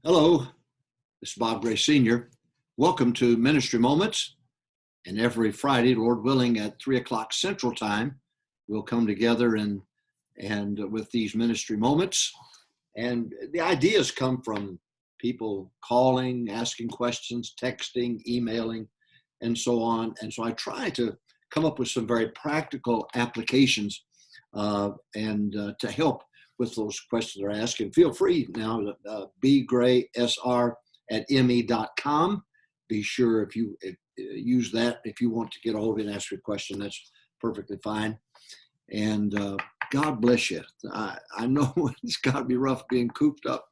Hello, this is Bob Gray Sr. Welcome to Ministry Moments. And every Friday, Lord willing, at 3 o'clock Central Time, we'll come together and with these ministry moments. And the ideas come from people calling, asking questions, texting, emailing, and so on. And so I try to come up with some very practical applications and to help with those questions they're asking. Feel free now to bgraysr@me.com. Be sure if you use that if you want to get a hold of me and ask your question. That's perfectly fine. And God bless you. I know it's got to be rough being cooped up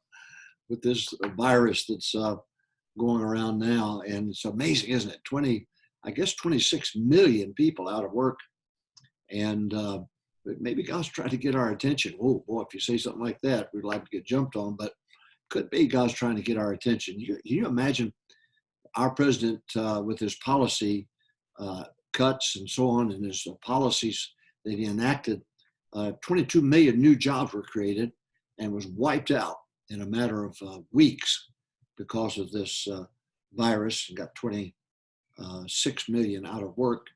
with this virus that's going around now, and it's amazing, isn't it? 26 million people out of work, and maybe God's trying to get our attention. Oh boy, if you say something like that, we'd like to get jumped on, but could be God's trying to get our attention. You imagine our president with his policy cuts and so on, and his policies that he enacted, 22 million new jobs were created and was wiped out in a matter of weeks because of this virus, and got 26 million out of work.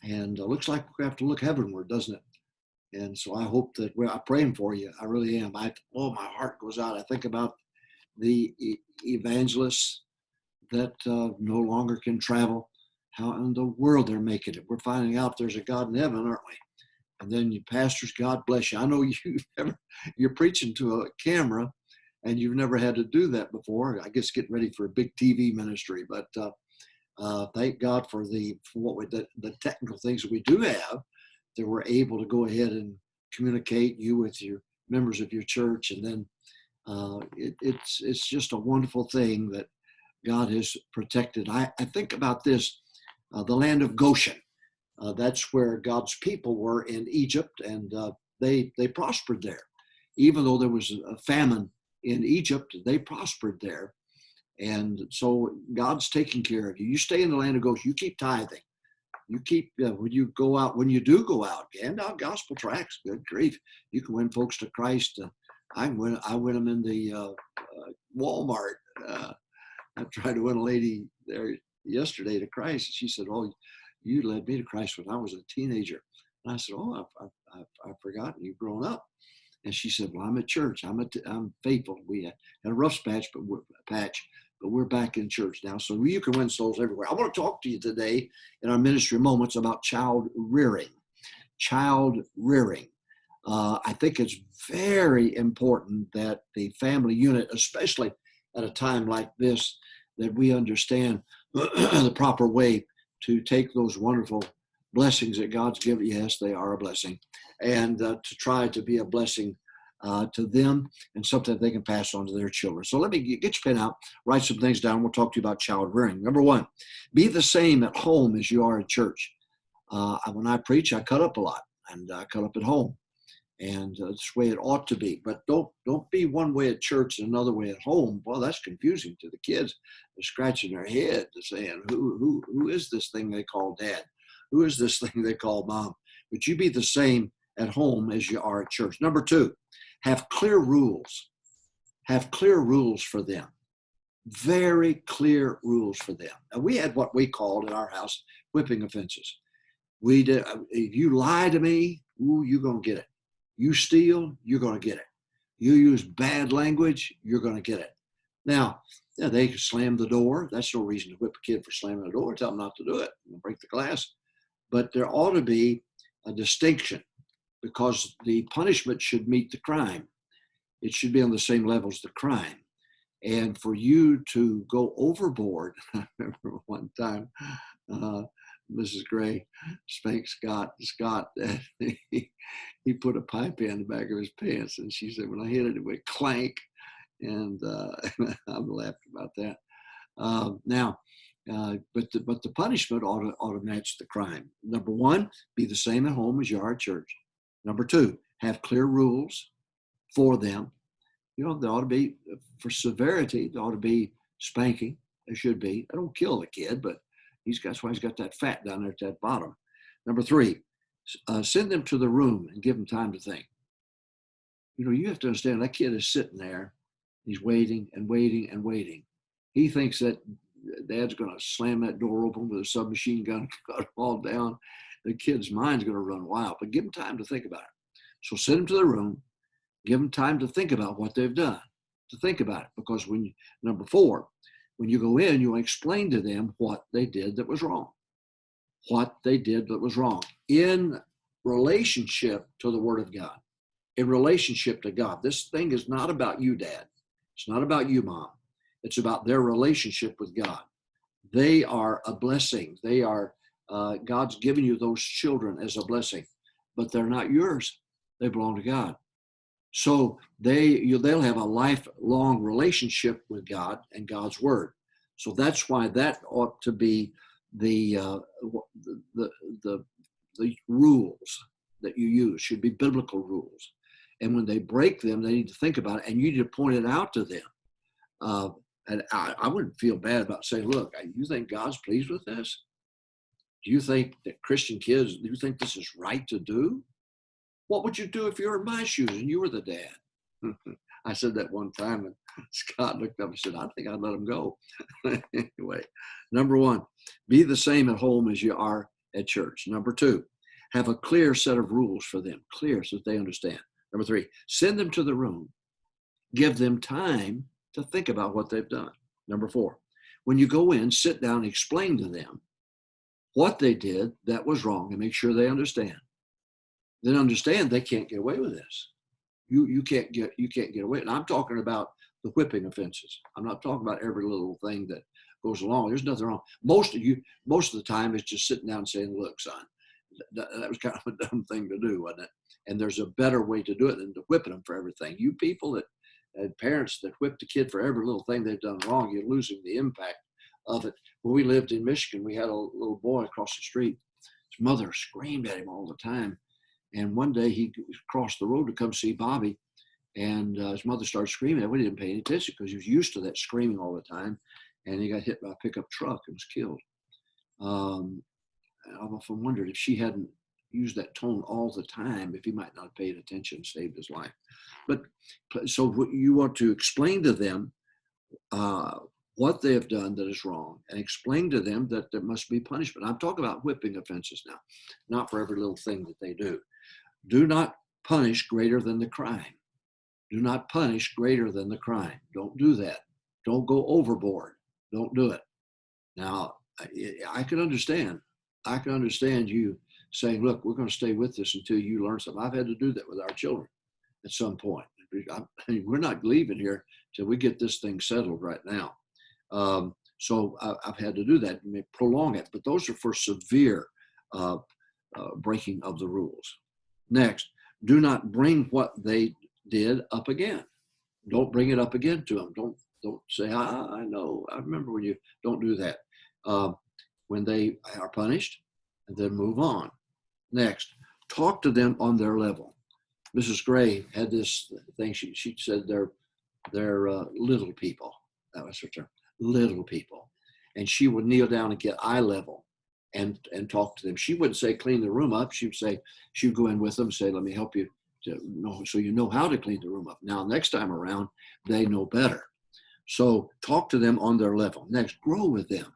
And looks like we have to look heavenward, doesn't it? And so I hope that I'm praying for you. I really am. My heart goes out. I think about the evangelists that no longer can travel. How in the world they're making it? We're finding out there's a God in heaven, aren't we? And then you pastors, God bless you. I know you're preaching to a camera, and you've never had to do that before. I guess getting ready for a big TV ministry, but thank God for the technical things that we do have, that we're able to go ahead and communicate you with your members of your church. And then it's just a wonderful thing that God has protected. I think about this, the land of Goshen. That's where God's people were in Egypt, and they prospered there. Even though there was a famine in Egypt, they prospered there. And so God's taking care of you. You stay in the land of Goshen. You keep tithing. You keep, when you do go out, hand out gospel tracts. Good grief. You can win folks to Christ. I win them in the Walmart. I tried to win a lady there yesterday to Christ. And she said, "Oh, you led me to Christ when I was a teenager." And I said, "Oh, I've forgotten. You've grown up." And she said, "Well, I'm at church. I'm faithful. We had a rough patch, but we're back in church now." So you can win souls everywhere. I want to talk to you today in our ministry moments about child rearing. Child rearing. I think it's very important that the family unit, especially at a time like this, that we understand the proper way to take those wonderful blessings that God's given. Yes, they are a blessing. And to try to be a blessing to them and something that they can pass on to their children. So let me get your pen out, write some things down. We'll talk to you about child rearing. Number one, be the same at home as you are at church. When I preach, I cut up a lot, and I cut up at home. And it's the way it ought to be. But don't be one way at church and another way at home. Well, that's confusing to the kids. They're scratching their head, saying, who is this thing they call dad? Who is this thing they call mom? But you be the same at home as you are at church. Number two, have clear rules. Have clear rules for them. Very clear rules for them. And we had what we called in our house whipping offenses. We did. If you lie to me, you're going to get it. You steal, you're going to get it. You use bad language, you're going to get it. Now, they slam the door. That's no reason to whip a kid for slamming the door. Tell them not to do it. Break the glass. But there ought to be a distinction, because the punishment should meet the crime. It should be on the same level as the crime. And for you to go overboard, I remember one time, Mrs. Gray spanked Scott, he put a pipe in the back of his pants, and she said, when I hit it, it went clank. And I'm laughing about that. But the punishment ought to match the crime. Number one, be the same at home as you are at church. Number two, have clear rules for them. There ought to be, for severity, there ought to be spanking. There should be. I don't kill the kid, but that's why he's got that fat down there at that bottom. Number three, send them to the room and give them time to think. You have to understand, that kid is sitting there He's waiting and waiting and waiting. He thinks that dad's going to slam that door open with a submachine gun, cut them all down. The kid's mind's going to run wild, but give him time to think about it. So send them to the room, give them time to think about what they've done, to think about it. Because number 4, when you go in, you explain to them what they did that was wrong. What they did that was wrong in relationship to the Word of God, in relationship to God. This thing is not about you, Dad. It's not about you, Mom. It's about their relationship with God. They are a blessing. They are, God's given you those children as a blessing, but they're not yours. They belong to God. So they'll have a lifelong relationship with God and God's Word. So that's why that ought to be the rules that you use, should be biblical rules. And when they break them, they need to think about it, and you need to point it out to them. And I wouldn't feel bad about saying, look, you think God's pleased with this? Do you think that Christian kids, do you think this is right to do? What would you do if you were in my shoes and you were the dad? I said that one time, and Scott looked up and said, I think I'd let him go. Anyway, number 1, be the same at home as you are at church. Number 2, have a clear set of rules for them, clear so that they understand. Number 3, send them to the room. Give them time to think about what they've done. Number 4, when you go in, sit down and explain to them what they did that was wrong and make sure they understand. Then understand they can't get away with this. You can't get away. And I'm talking about the whipping offenses. I'm not talking about every little thing that goes along. There's nothing wrong. Most of the time it's just sitting down and saying, look, son, that was kind of a dumb thing to do, wasn't it? And there's a better way to do it than to whipping them for everything. You people that parents that whip the kid for every little thing they've done wrong, you're losing the impact of it. When we lived in Michigan, we had a little boy across the street. His mother screamed at him all the time. And one day he crossed the road to come see Bobby, and his mother started screaming. We didn't pay any attention because he was used to that screaming all the time. And he got hit by a pickup truck and was killed. I've often wondered if she hadn't used that tone all the time, if he might not have paid attention and saved his life. But so you want to explain to them what they have done that is wrong, and explain to them that there must be punishment. I'm talking about whipping offenses now, not for every little thing that they do. Do not punish greater than the crime. Do not punish greater than the crime. Don't do that. Don't go overboard. Don't do it. Now, I can understand. I can understand you saying, look, we're going to stay with this until you learn something. I've had to do that with our children at some point. We're not leaving here till we get this thing settled right now. So I've had to do that, prolong it. But those are for severe breaking of the rules. Next, do not bring what they did up again. Don't bring it up again to them. Don't say, I know. I remember when you don't do that. When they are punished, and then move on. Next, talk to them on their level. Mrs. Gray had this thing. She said they're little people. That was her term, little people. And she would kneel down and get eye level and talk to them. She wouldn't say clean the room up. She'd go in with them and say, let me help you to know, so you know how to clean the room up. Now, next time around, they know better. So talk to them on their level. Next, grow with them.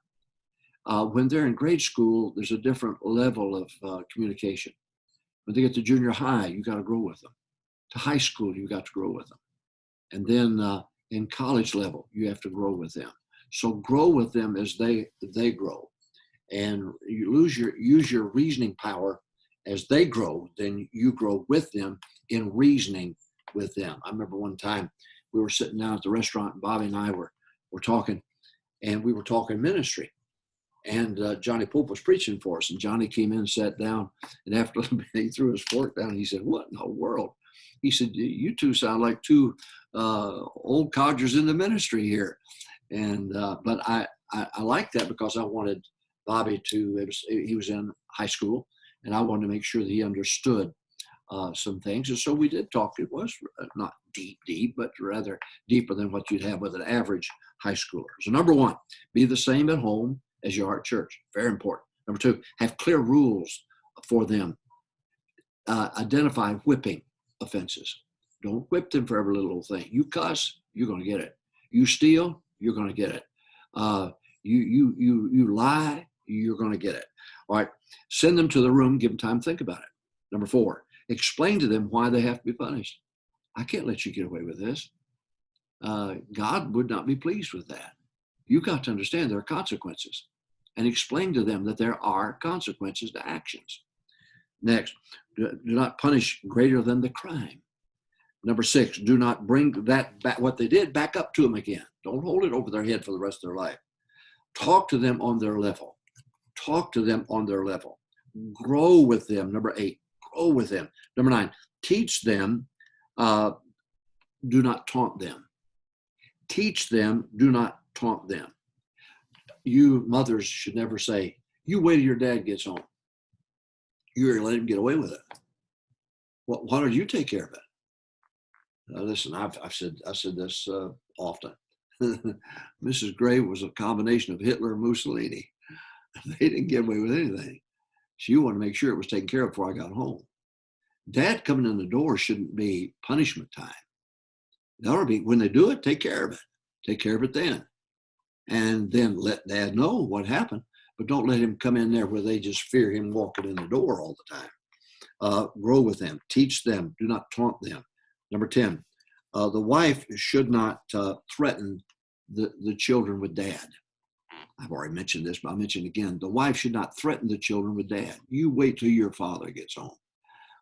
When they're in grade school, there's a different level of communication. When they get to junior high, you got to grow with them. To high school, you got to grow with them. And then in college level, you have to grow with them. So grow with them as they grow. And you use your reasoning power as they grow, then you grow with them in reasoning with them. I remember one time we were sitting down at the restaurant, and Bobby and I were talking, and we were talking ministry. And Johnny Pope was preaching for us, and Johnny came in and sat down, and after a little bit, he threw his fork down, and he said, what in the world? He said, you two sound like two old codgers in the ministry here. And but I like that, because I wanted Bobby he was in high school, and I wanted to make sure that he understood some things. And so we did talk. It was not deep, but rather deeper than what you'd have with an average high schooler. So number 1, be the same at home as you are at church. Very important. Number 2, have clear rules for them. Identify whipping offenses. Don't whip them for every little thing. You cuss, you're going to get it. You steal, you're going to get it. You lie, you're going to get it. All right. Send them to the room, give them time to think about it. Number 4, explain to them why they have to be punished. I can't let you get away with this. God would not be pleased with that. You got to understand there are consequences, and explain to them that there are consequences to actions. Next, do not punish greater than the crime. Number 6, do not bring that back, what they did, back up to them again. Don't hold it over their head for the rest of their life. Talk to them on their level. Talk to them on their level. Grow with them. Number 8, grow with them. Number 9, teach them. Do not taunt them. Teach them. Do not taunt them. You mothers should never say, you wait till your dad gets home. You're going to let him get away with it. Well, why don't you take care of it? Listen, I've said this often. Mrs. Gray was a combination of Hitler and Mussolini. They didn't get away with anything. She wanted to make sure it was taken care of before I got home. Dad coming in the door shouldn't be punishment time. That ought to be, when they do it, take care of it. Take care of it then. And then let Dad know what happened. But don't let him come in there where they just fear him walking in the door all the time. Grow with them. Teach them. Do not taunt them. Number 10, the wife should not threaten the children with dad. I've already mentioned this, but I'll mention it again. The wife should not threaten the children with dad. You wait till your father gets home.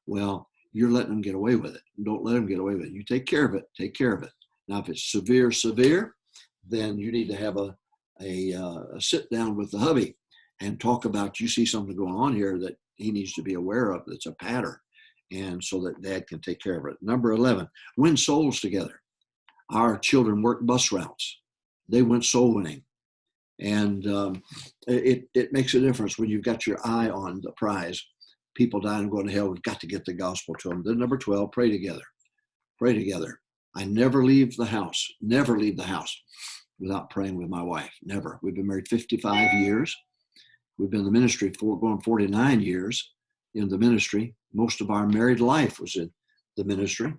Well, you're letting them get away with it. Don't let them get away with it. You take care of it. Take care of it. Now, if it's severe, then you need to have a sit down with the hubby and talk about, you see something going on here that he needs to be aware of. That's a pattern. And so that dad can take care of it. Number 11, win souls together. Our children work bus routes. They went soul winning. And it makes a difference when you've got your eye on the prize. People dying and going to hell, we've got to get the gospel to them. Then number 12, pray together. Pray together. I never leave the house without praying with my wife. Never. We've been married 55 years. We've been in the ministry for going 49 years in the ministry. Most of our married life was in the ministry.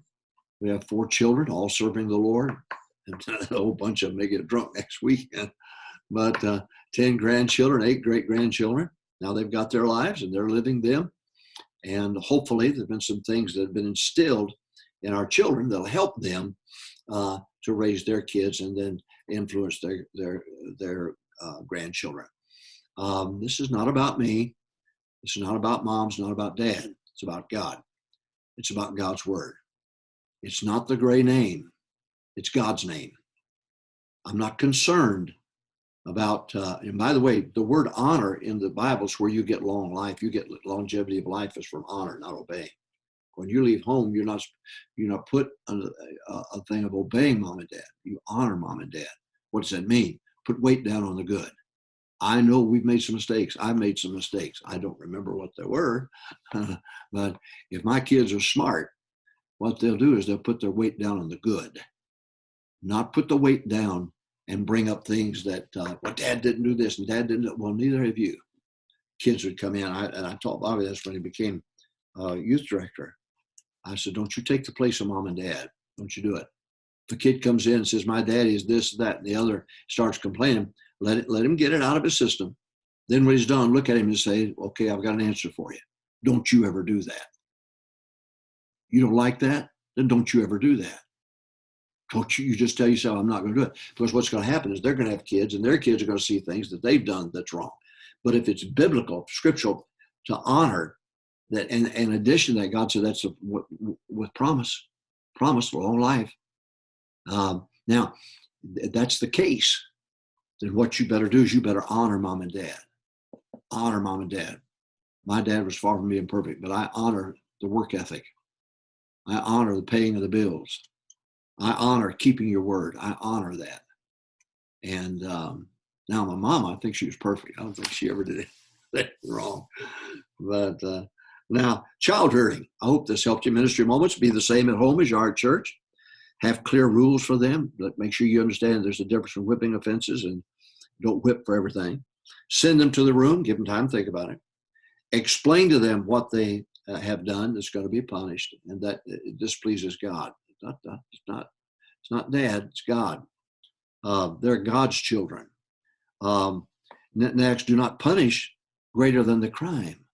We have 4 children, all serving the Lord. And a whole bunch of them may get drunk next weekend. But 10 grandchildren, 8 great-grandchildren. Now they've got their lives and they're living them. And hopefully there have been some things that have been instilled in our children that'll help them to raise their kids and then influence their grandchildren. This is not about me. This is not about mom. It's not about dad. It's about God. It's about God's word. It's not the gray name. It's God's name. I'm not concerned about, and by the way, the word honor in the Bible is where you get long life. You get longevity of life is from honor, not obeying. When you leave home, you're not put under a thing of obeying mom and dad. You honor mom and dad. What does that mean? Put weight down on the good. I know we've made some mistakes. I've made some mistakes. I don't remember what they were, but if my kids are smart, what they'll do is they'll put their weight down on the good, not put the weight down and bring up things that, well, dad didn't do this and dad didn't. Well, neither have you. Kids would come in, and I taught Bobby this when he became youth director. I said, don't you take the place of mom and dad. Don't you do it. If a kid comes in and says, my daddy is this, that, and the other, starts complaining, let him get it out of his system. Then when he's done, look at him and say, okay, I've got an answer for you. Don't you ever do that. You don't like that? Then don't you ever do that. Don't you just tell yourself, I'm not going to do it. Because what's going to happen is they're going to have kids, and their kids are going to see things that they've done that's wrong. But if it's biblical, scriptural, to honor that, and in addition to that, God said that's with promise for long life. Now, that's the case. Then what you better do is you better honor mom and dad. Honor mom and dad. My dad was far from being perfect, but I honor the work ethic. I honor the paying of the bills. I honor keeping your word. I honor that. And now my mom, I think she was perfect. I don't think she ever did anything wrong. But now, child herding. I hope this helped you. Ministry moments be the same at home as you are at church. Have clear rules for them. But make sure you understand there's a difference in whipping offenses, and don't whip for everything. Send them to the room. Give them time to think about it. Explain to them what they have done that's going to be punished, and that it displeases God. It's not It's not dad, it's God. They're God's children. Next, do not punish greater than the crime.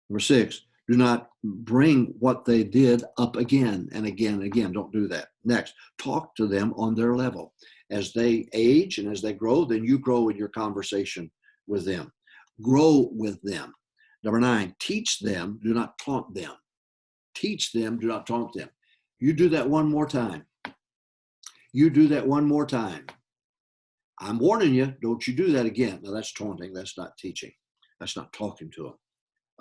Number 6, do not bring what they did up again and again and again. Don't do that. Next, talk to them on their level. As they age and as they grow, then you grow in your conversation with them. Grow with them. Number 9, teach them, do not taunt them. Teach them, do not taunt them. You do that one more time. You do that one more time. I'm warning you, don't you do that again. Now that's taunting, that's not teaching. That's not talking to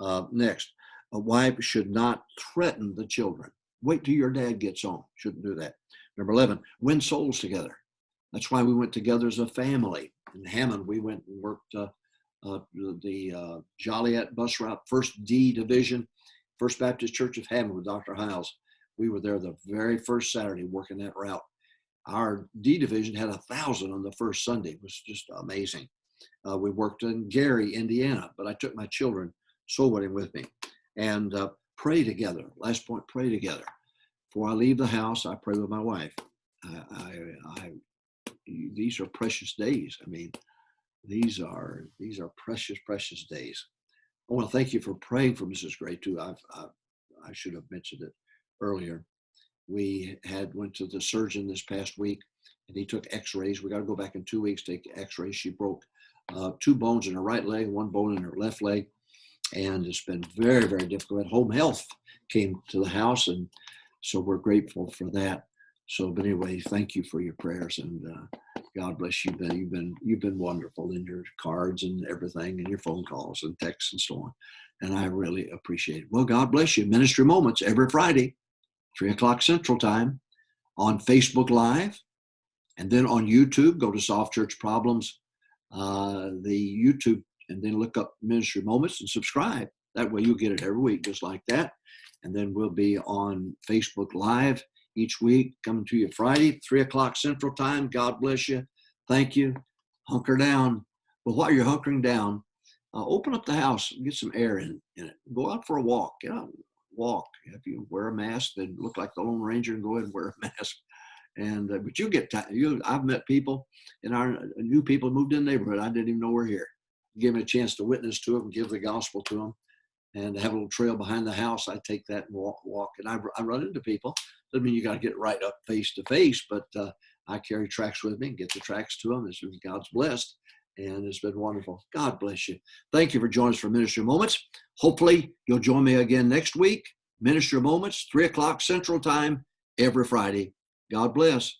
them. Next, a wife should not threaten the children. Wait till your dad gets home. Shouldn't do that. Number 11, win souls together. That's why we went together as a family. In Hammond, we went and worked the Joliet bus route, 1st D Division, First Baptist Church of Hammond with Dr. Hiles. We were there the very first Saturday working that route. Our D Division had 1,000 on the first Sunday. It was just amazing. We worked in Gary, Indiana, but I took my children soul winning with me. And pray together. Last point, pray together. Before I leave the house, I pray with my wife. These are precious days. I mean, these are precious, precious days. I want to thank you for praying for Mrs. Gray too. I should have mentioned it earlier. We went to the surgeon this past week, and he took X-rays. We got to go back in 2 weeks to take X-rays. She broke 2 bones in her right leg, 1 bone in her left leg, and it's been very, very difficult. Home health came to the house, and so we're grateful for that. So, but anyway, thank you for your prayers, and God bless you. You've been wonderful in your cards and everything, and your phone calls and texts and so on, and I really appreciate it. Well, God bless you. Ministry Moments every Friday, 3 o'clock Central Time, on Facebook Live, and then on YouTube. Go to Solve Church Problems, the YouTube, and then look up Ministry Moments and subscribe. That way you'll get it every week, just like that. And then we'll be on Facebook Live each week, coming to you Friday, 3 o'clock Central Time. God bless you. Thank you. Hunker down. But while you're hunkering down, open up the house and get some air in it. Go out for a walk. Get out, walk. If you wear a mask, then look like the Lone Ranger and go ahead and wear a mask. And but you get I've met people in our new people moved in the neighborhood. I didn't even know we're here. Give me a chance to witness to them, give the gospel to them, and have a little trail behind the house. I take that and walk. And I run into people. Doesn't mean you got to get right up face to face, but I carry tracts with me and get the tracts to them. God's blessed, and it's been wonderful. God bless you. Thank you for joining us for Ministry Moments. Hopefully you'll join me again next week. Ministry Moments, 3 o'clock Central Time, every Friday. God bless.